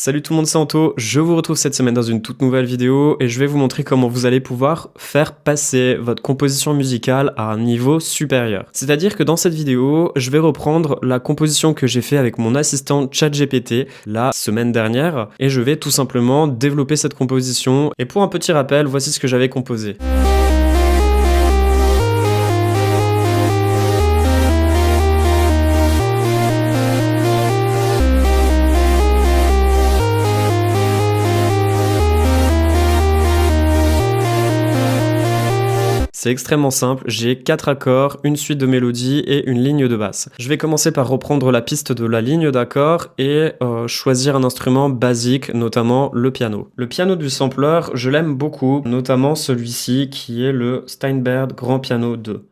Salut tout le monde, c'est Anto, je vous retrouve cette semaine dans une toute nouvelle vidéo et je vais vous montrer comment vous allez pouvoir faire passer votre composition musicale à un niveau supérieur. C'est-à-dire que dans cette vidéo, je vais reprendre la composition que j'ai fait avec mon assistant ChatGPT la semaine dernière et je vais tout simplement développer cette composition. Et pour un petit rappel, voici ce que j'avais composé. C'est extrêmement simple, j'ai 4 accords, une suite de mélodies et une ligne de basse. Je vais commencer par reprendre la piste de la ligne d'accords et choisir un instrument basique, notamment le piano. Le piano du sampler, je l'aime beaucoup, notamment celui-ci qui est le Steinberg Grand Piano 2.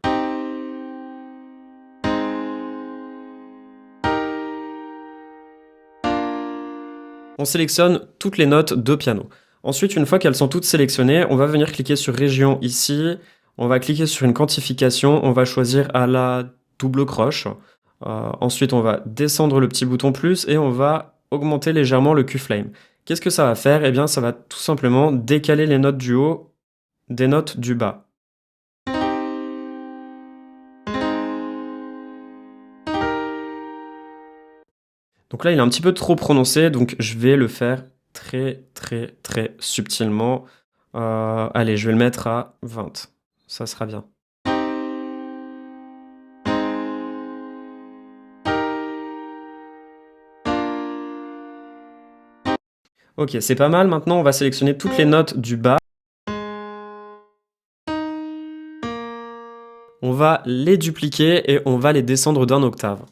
On sélectionne toutes les notes de piano. Ensuite, une fois qu'elles sont toutes sélectionnées, on va venir cliquer sur Région ici. On va cliquer sur une quantification, on va choisir à la double croche. Ensuite, on va descendre le petit bouton plus et on va augmenter légèrement le Q-Flame. Qu'est-ce que ça va faire? Eh bien, ça va tout simplement décaler les notes du haut des notes du bas. Donc là, il est un petit peu trop prononcé, donc je vais le faire très subtilement. Allez, je vais le mettre à 20. Ça sera bien. Ok, c'est pas mal. Maintenant, on va sélectionner toutes les notes du bas. On va les dupliquer et on va les descendre d'un octave.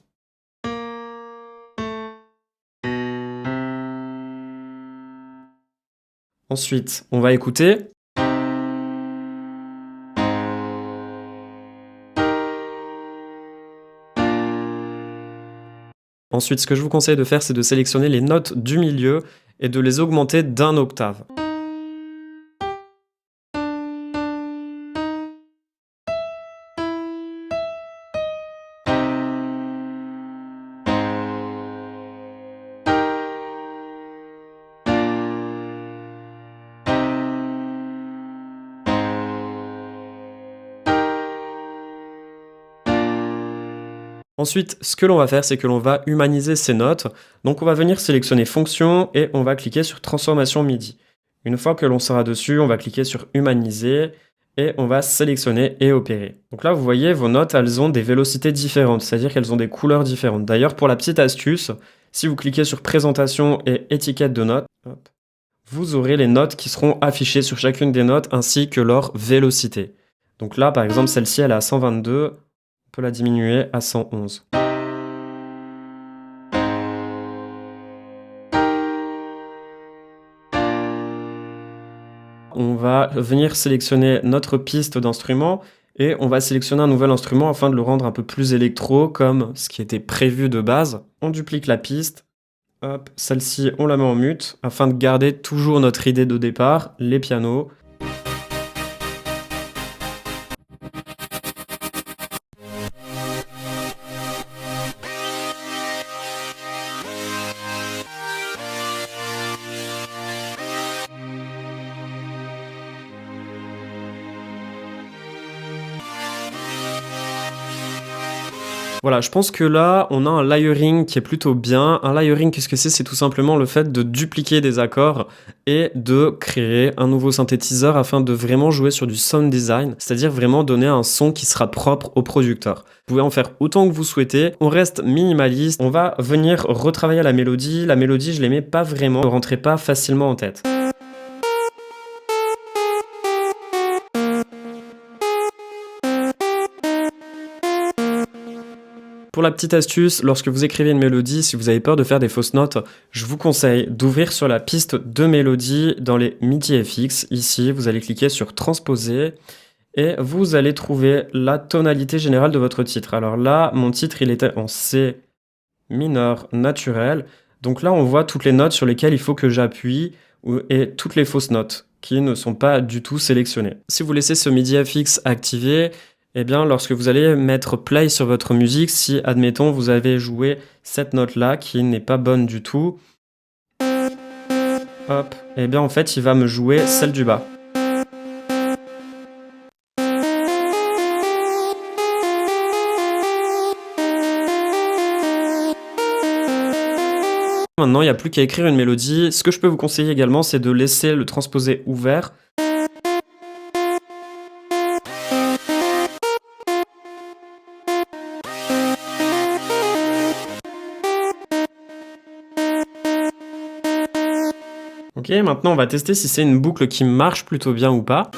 Ensuite, on va écouter. Ensuite, ce que je vous conseille de faire, c'est de sélectionner les notes du milieu et de les augmenter d'un octave. Ensuite, ce que l'on va faire, c'est que l'on va humaniser ces notes. Donc on va venir sélectionner Fonction et on va cliquer sur Transformation MIDI. Une fois que l'on sera dessus, on va cliquer sur Humaniser et on va sélectionner et opérer. Donc là, vous voyez, vos notes, elles ont des vélocités différentes, c'est-à-dire qu'elles ont des couleurs différentes. D'ailleurs, pour la petite astuce, si vous cliquez sur Présentation et Étiquette de notes, vous aurez les notes qui seront affichées sur chacune des notes ainsi que leur vélocité. Donc là, par exemple, celle-ci, elle est à 122. On peut la diminuer à 111. On va venir sélectionner notre piste d'instrument et on va sélectionner un nouvel instrument afin de le rendre un peu plus électro comme ce qui était prévu de base. On duplique la piste. Hop, celle-ci, on la met en mute afin de garder toujours notre idée de départ, les pianos. Voilà, je pense que là, on a un layering qui est plutôt bien. Un layering, qu'est-ce que c'est? C'est tout simplement le fait de dupliquer des accords et de créer un nouveau synthétiseur afin de vraiment jouer sur du sound design, c'est-à-dire vraiment donner un son qui sera propre au producteur. Vous pouvez en faire autant que vous souhaitez. On reste minimaliste. On va venir retravailler la mélodie. La mélodie, je l'aimais pas vraiment, ne rentrait pas facilement en tête. Pour la petite astuce, lorsque vous écrivez une mélodie, si vous avez peur de faire des fausses notes, je vous conseille d'ouvrir sur la piste de mélodie dans les MIDI FX. Ici, vous allez cliquer sur Transposer et vous allez trouver la tonalité générale de votre titre. Alors là, mon titre, il était en C mineur naturel. Donc là, on voit toutes les notes sur lesquelles il faut que j'appuie et toutes les fausses notes qui ne sont pas du tout sélectionnées. Si vous laissez ce MIDI FX activé, eh bien, lorsque vous allez mettre play sur votre musique, si, admettons, vous avez joué cette note-là qui n'est pas bonne du tout, hop, et bien en fait il va me jouer celle du bas. Maintenant, il n'y a plus qu'à écrire une mélodie. Ce que je peux vous conseiller également, c'est de laisser le transposé ouvert. Ok, maintenant on va tester si c'est une boucle qui marche plutôt bien ou pas.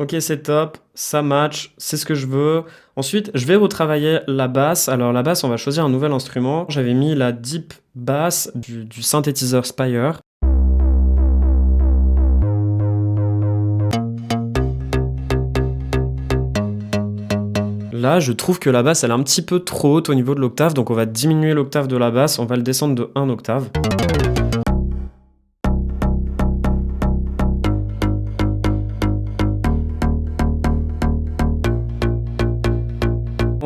Ok, c'est top, ça match, c'est ce que je veux. Ensuite, je vais retravailler la basse. Alors la basse, on va choisir un nouvel instrument. J'avais mis la deep bass du synthétiseur Spire. Là, je trouve que la basse, elle est un petit peu trop haute au niveau de l'octave, donc on va diminuer l'octave de la basse, on va le descendre de 1 octave.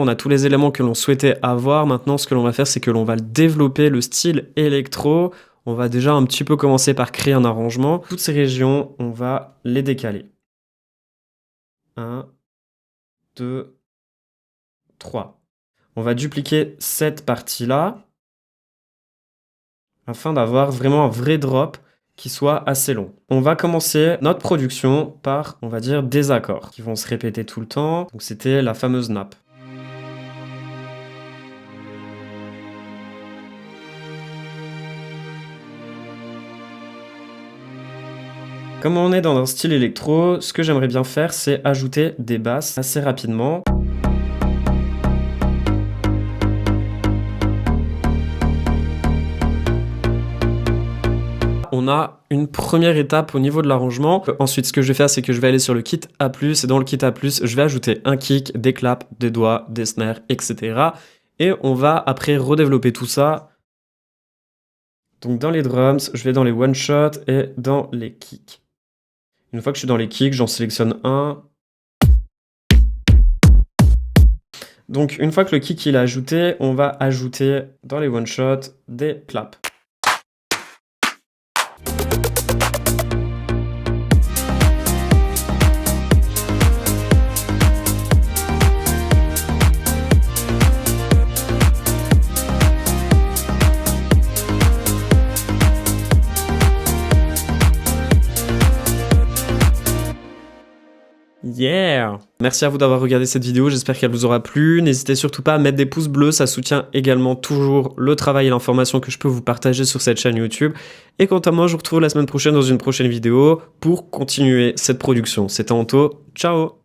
On a tous les éléments que l'on souhaitait avoir. Maintenant, ce que l'on va faire, c'est que l'on va développer le style électro. On va déjà un petit peu commencer par créer un arrangement. Toutes ces régions, on va les décaler. 1, 2, 3. On va dupliquer cette partie-là afin d'avoir vraiment un vrai drop qui soit assez long. On va commencer notre production par, on va dire, des accords qui vont se répéter tout le temps. Donc c'était la fameuse nappe. Comme on est dans un style électro, ce que j'aimerais bien faire, c'est ajouter des basses assez rapidement. On a une première étape au niveau de l'arrangement. Ensuite, ce que je vais faire, c'est que je vais aller sur le kit A+, et dans le kit A+, je vais ajouter un kick, des claps, des doigts, des snares, etc. Et on va après redévelopper tout ça. Donc dans les drums, je vais dans les one-shots et dans les kicks. Une fois que je suis dans les kicks, j'en sélectionne un. Donc une fois que le kick il est ajouté, on va ajouter dans les one-shots des claps. Yeah! Merci à vous d'avoir regardé cette vidéo, j'espère qu'elle vous aura plu. N'hésitez surtout pas à mettre des pouces bleus, ça soutient également toujours le travail et l'information que je peux vous partager sur cette chaîne YouTube. Et quant à moi, je vous retrouve la semaine prochaine dans une prochaine vidéo pour continuer cette production. C'était Anto, ciao!